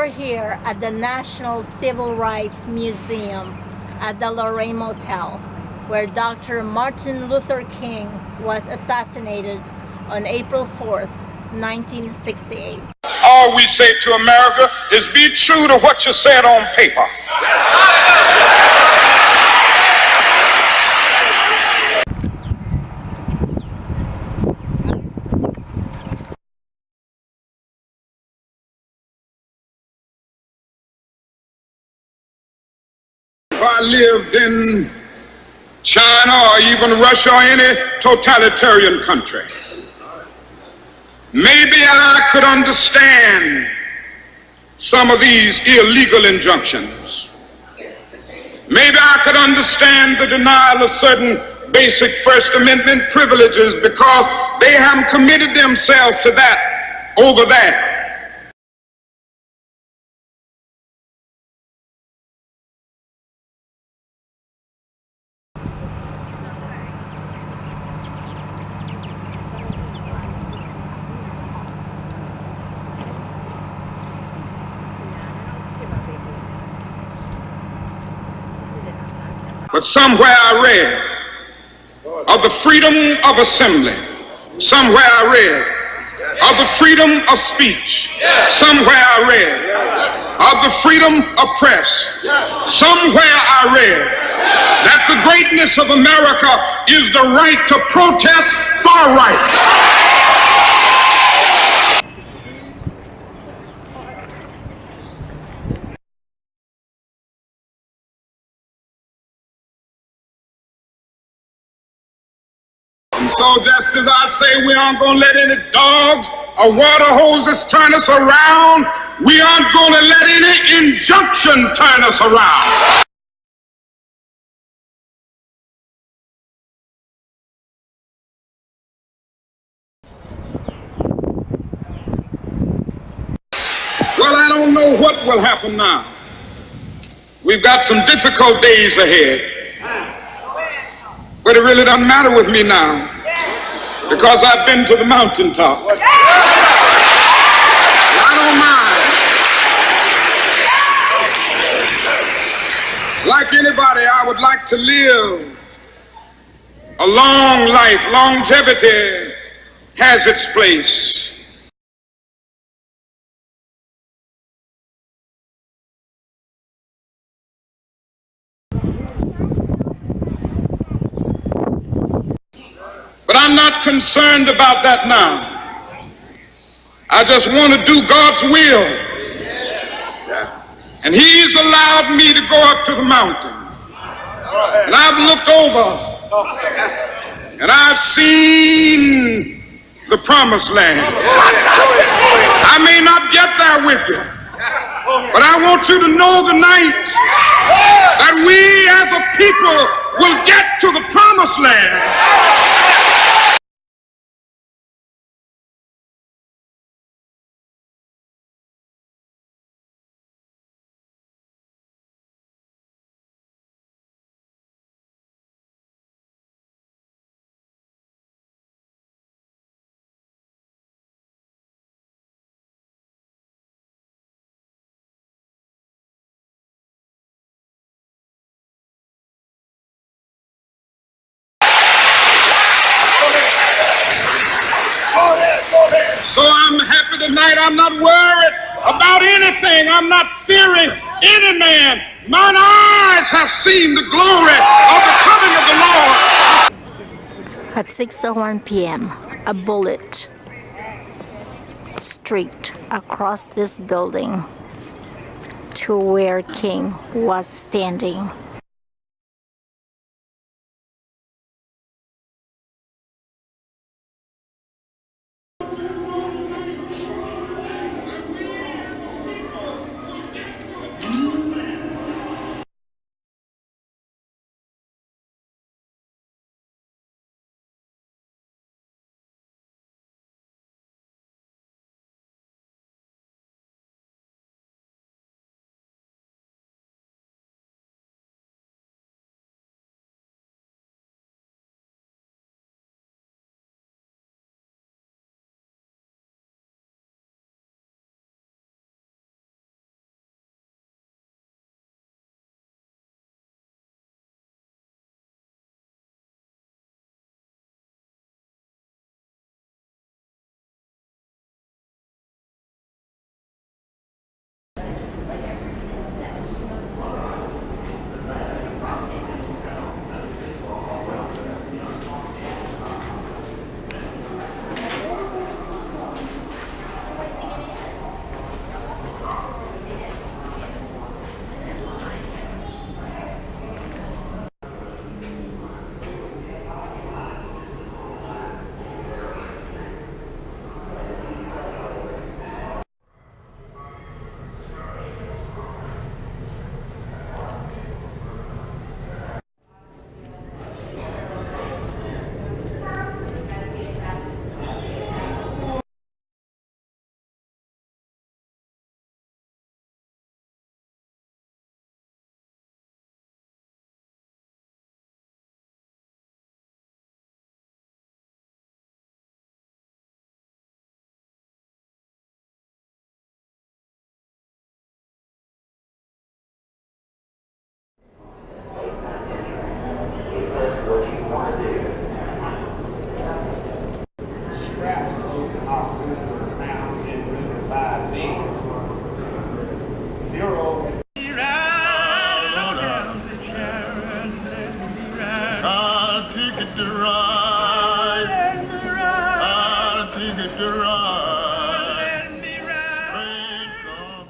We're here at the National Civil Rights Museum at the Lorraine Motel, where Dr. Martin Luther King was assassinated on April 4th, 1968. All we say to America is be true to what you said on paper. If I lived in China or even Russia or any totalitarian country, maybe I could understand some of these illegal injunctions. Maybe I could understand the denial of certain basic First Amendment privileges because they haven't committed themselves to that over there. But somewhere I read of the freedom of assembly. Somewhere I read of the freedom of speech. Somewhere I read of the freedom of press. Somewhere I read that the greatness of America is the right to protest far right. And so just as I say we aren't going to let any dogs or water hoses turn us around, we aren't going to let any injunction turn us around. Well, I don't know what will happen now. We've got some difficult days ahead. But it really doesn't matter with me now, because I've been to the mountaintop. I don't mind. Like anybody, I would like to live a long life. Longevity has its place. But I'm not concerned about that now. I just want to do God's will. And He's allowed me to go up to the mountain. And I've looked over and I've seen the promised land. I may not get there with you, but I want you to know tonight that we as a people will get to the promised land. So I'm happy tonight. I'm not worried about anything. I'm not fearing any man. Mine eyes have seen the glory of the coming of the Lord. At 6:01 p.m., a bullet streaked across this building to where King was standing. it's right. I'll think it's right. Praise God.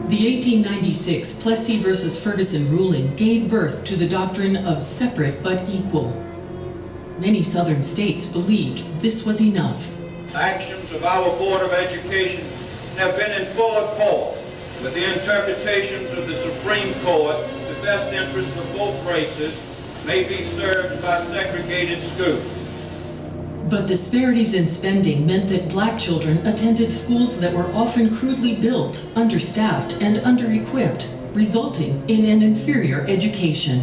The 1896 Plessy versus Ferguson ruling gave birth to the doctrine of separate but equal. Many southern states believed this was enough. Actions of our Board of Education have been in full accord with the interpretations of the Supreme Court. The best interests of both races may be served by segregated schools. But disparities in spending meant that black children attended schools that were often crudely built, understaffed, and under-equipped, resulting in an inferior education.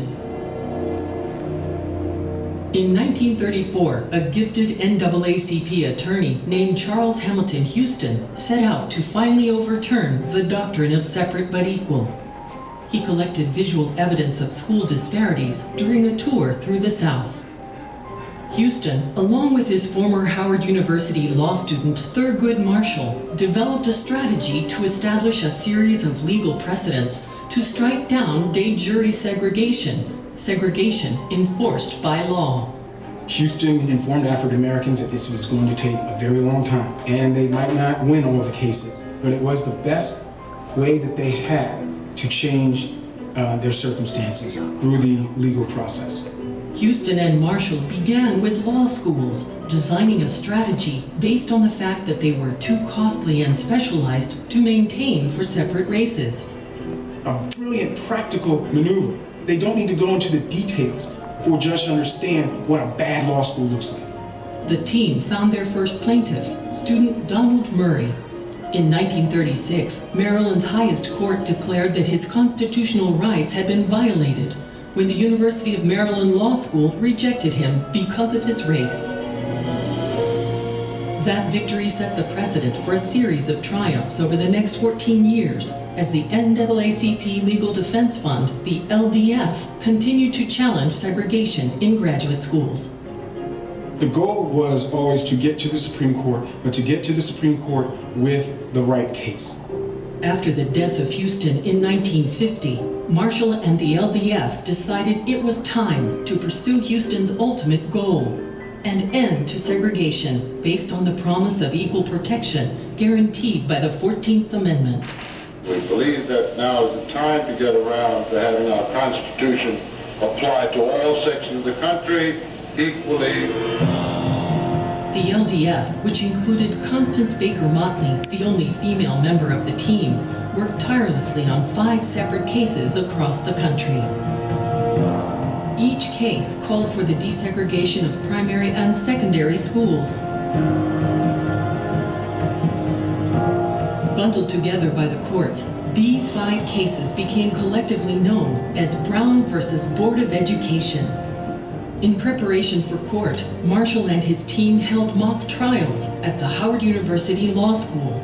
In 1934, a gifted NAACP attorney named Charles Hamilton Houston set out to finally overturn the doctrine of separate but equal. He collected visual evidence of school disparities during a tour through the South. Houston, along with his former Howard University law student Thurgood Marshall, developed a strategy to establish a series of legal precedents to strike down de jure segregation enforced by law. Houston informed African Americans that this was going to take a very long time, and they might not win all the cases, but it was the best way that they had to change their circumstances through the legal process. Houston and Marshall began with law schools, designing a strategy based on the fact that they were too costly and specialized to maintain for separate races. A brilliant practical maneuver. They don't need to go into the details for a judge to understand what a bad law school looks like. The team found their first plaintiff, student Donald Murray. In 1936, Maryland's highest court declared that his constitutional rights had been violated when the University of Maryland Law School rejected him because of his race. That victory set the precedent for a series of triumphs over the next 14 years as the NAACP Legal Defense Fund, the LDF, continued to challenge segregation in graduate schools. The goal was always to get to the Supreme Court, but to get to the Supreme Court with the right case. After the death of Houston in 1950, Marshall and the LDF decided it was time to pursue Houston's ultimate goal, an end to segregation based on the promise of equal protection guaranteed by the 14th Amendment. We believe that now is the time to get around to having our Constitution applied to all sections of the country equally. The LDF, which included Constance Baker Motley, the only female member of the team, worked tirelessly on 5 separate cases across the country. Each case called for the desegregation of primary and secondary schools. Bundled together by the courts, these 5 cases became collectively known as Brown versus Board of Education. In preparation for court, Marshall and his team held mock trials at the Howard University Law School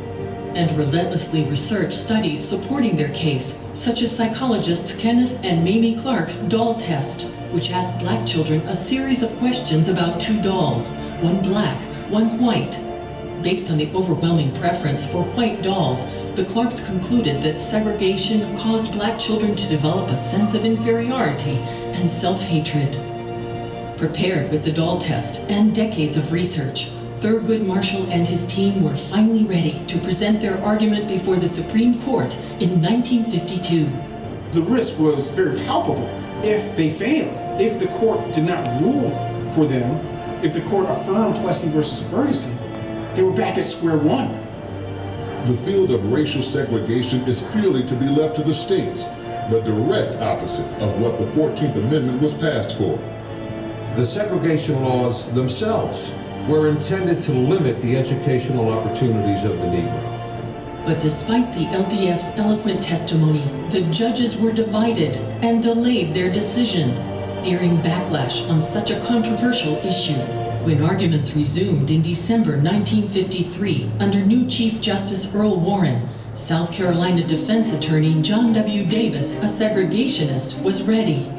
and relentlessly researched studies supporting their case, such as psychologists Kenneth and Mamie Clark's doll test, which asked black children a series of questions about 2 dolls, one black, one white. Based on the overwhelming preference for white dolls, the Clarks concluded that segregation caused black children to develop a sense of inferiority and self-hatred. Prepared with the doll test and decades of research, Thurgood Marshall and his team were finally ready to present their argument before the Supreme Court in 1952. The risk was very palpable. If they failed, if the court did not rule for them, if the court affirmed Plessy versus Ferguson, they were back at square one. The field of racial segregation is purely to be left to the states, the direct opposite of what the 14th Amendment was passed for. The segregation laws themselves were intended to limit the educational opportunities of the Negro. But despite the LDF's eloquent testimony, the judges were divided and delayed their decision, fearing backlash on such a controversial issue. When arguments resumed in December 1953 under new Chief Justice Earl Warren, South Carolina defense attorney John W. Davis, a segregationist, was ready.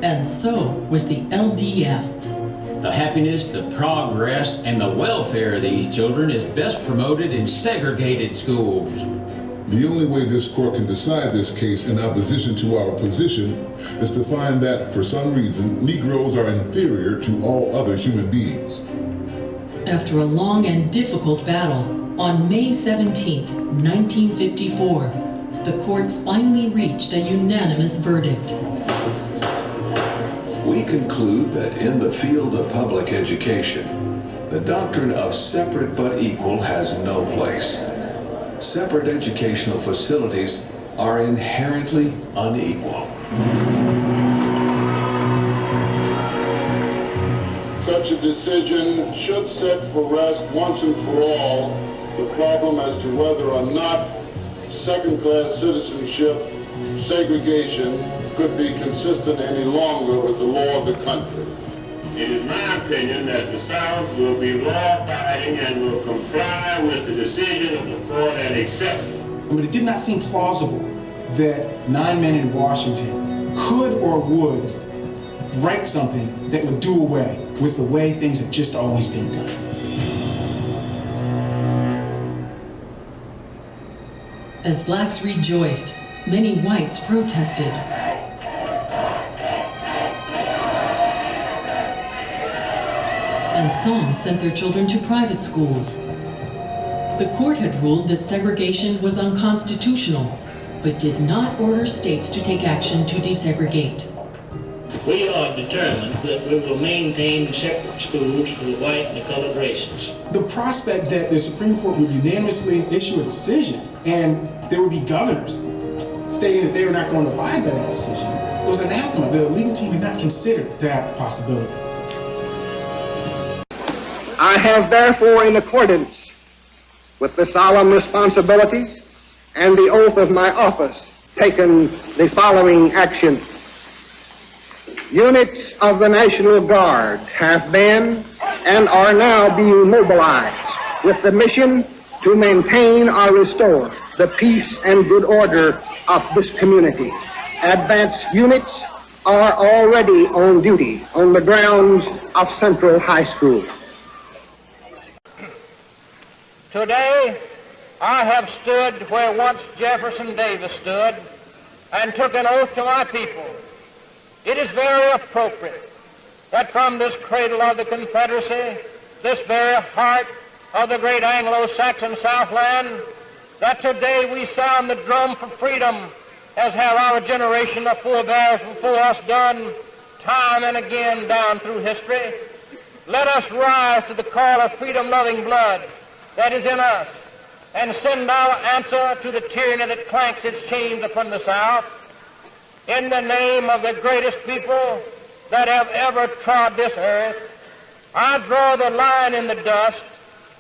And so was the LDF. The happiness, the progress, and the welfare of these children is best promoted in segregated schools. The only way this court can decide this case in opposition to our position is to find that, for some reason, Negroes are inferior to all other human beings. After a long and difficult battle, on May 17, 1954, the court finally reached a unanimous verdict. We conclude that in the field of public education, the doctrine of separate but equal has no place. Separate educational facilities are inherently unequal. Such a decision should set for rest once and for all the problem as to whether or not second-class citizenship segregation could be consistent any longer with the law of the country. It is my opinion that the South will be law-abiding and will comply with the decision of the court and accept it. But it did not seem plausible that 9 men in Washington could or would write something that would do away with the way things have just always been done. As blacks rejoiced, many whites protested. And some sent their children to private schools. The court had ruled that segregation was unconstitutional, but did not order states to take action to desegregate. We are determined that we will maintain separate schools for the white and the colored races. The prospect that the Supreme Court would unanimously issue a decision and there would be governors stating that they were not going to abide by that decision was anathema. The legal team had not considered that possibility. I have therefore, in accordance with the solemn responsibilities and the oath of my office, taken the following action. Units of the National Guard have been and are now being mobilized with the mission to maintain or restore the peace and good order of this community. Advanced units are already on duty on the grounds of Central High School. Today, I have stood where once Jefferson Davis stood and took an oath to my people. It is very appropriate that from this cradle of the Confederacy, this very heart of the great Anglo-Saxon Southland, that today we sound the drum for freedom, as have our generation of forebears before us done time and again down through history. Let us rise to the call of freedom-loving blood that is in us and send our answer to the tyranny that clanks its chains upon the South. In the name of the greatest people that have ever trod this earth, I draw the line in the dust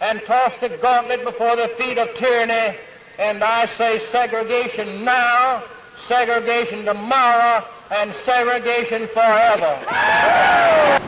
and toss the gauntlet before the feet of tyranny, and I say segregation now, segregation tomorrow, and segregation forever.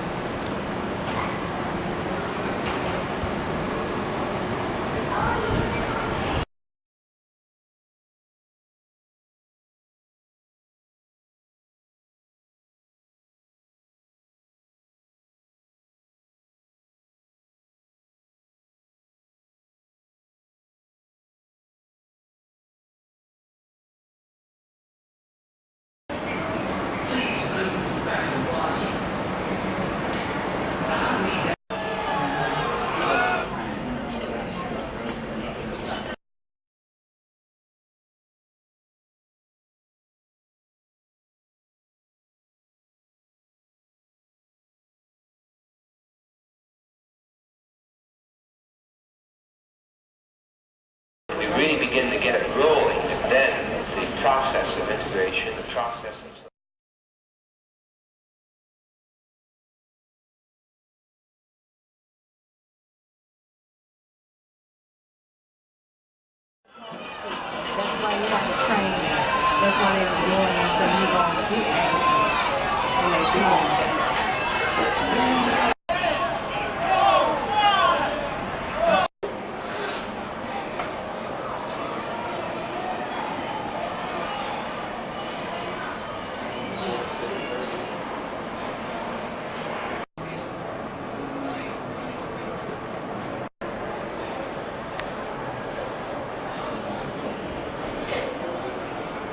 you have to train them. That's why they was doing it, so you going to get Africans when they do it.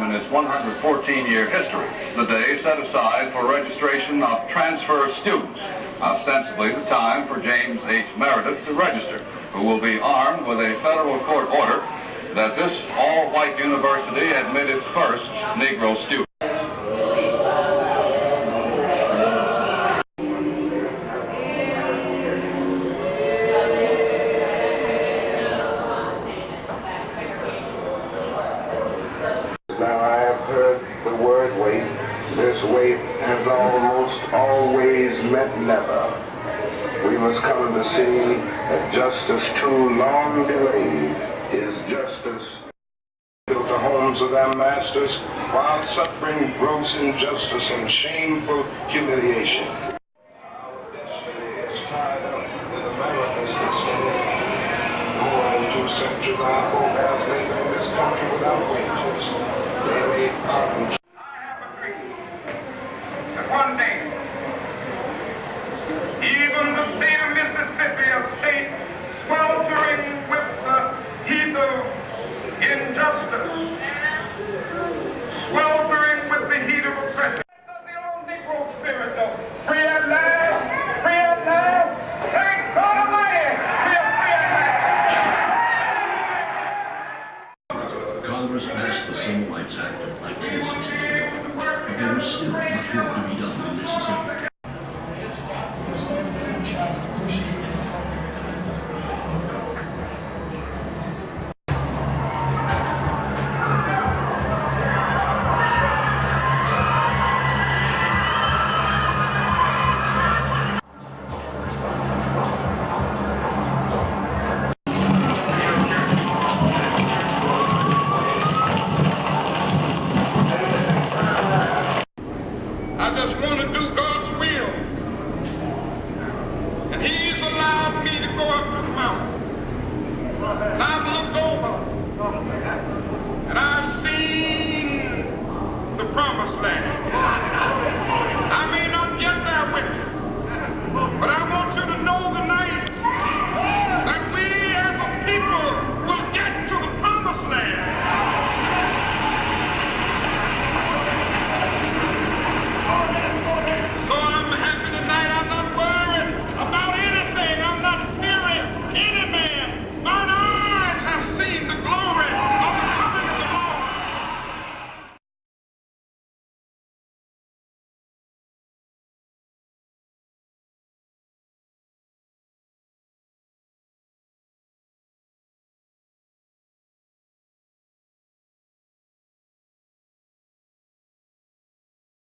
In its 114-year history, the day set aside for registration of transfer students, ostensibly the time for James H. Meredith to register, who will be armed with a federal court order that this all-white university admit its first Negro student. Now I have heard the word wait. This wait has almost always meant never. We must come to see that justice too long delayed is justice. Built the homes of their masters while suffering gross injustice and shameful humiliation. Our destiny is tied up with America's destiny. More than 2 centuries our forebears lived in this country without wages. They made cotton. One day, even the state of Mississippi, a state sweltering with the heat of injustice, sweltering with the heat of oppression. The old Negro spirit, though. Free at last, free at last. Thank God Almighty, we are free at last. Congress passed the Civil Rights Act of 1964, but there was still much work to be done in Mississippi. I just want to do God's will. And He's allowed me to go up to the mountain. And I've looked over. And I've seen the promised land.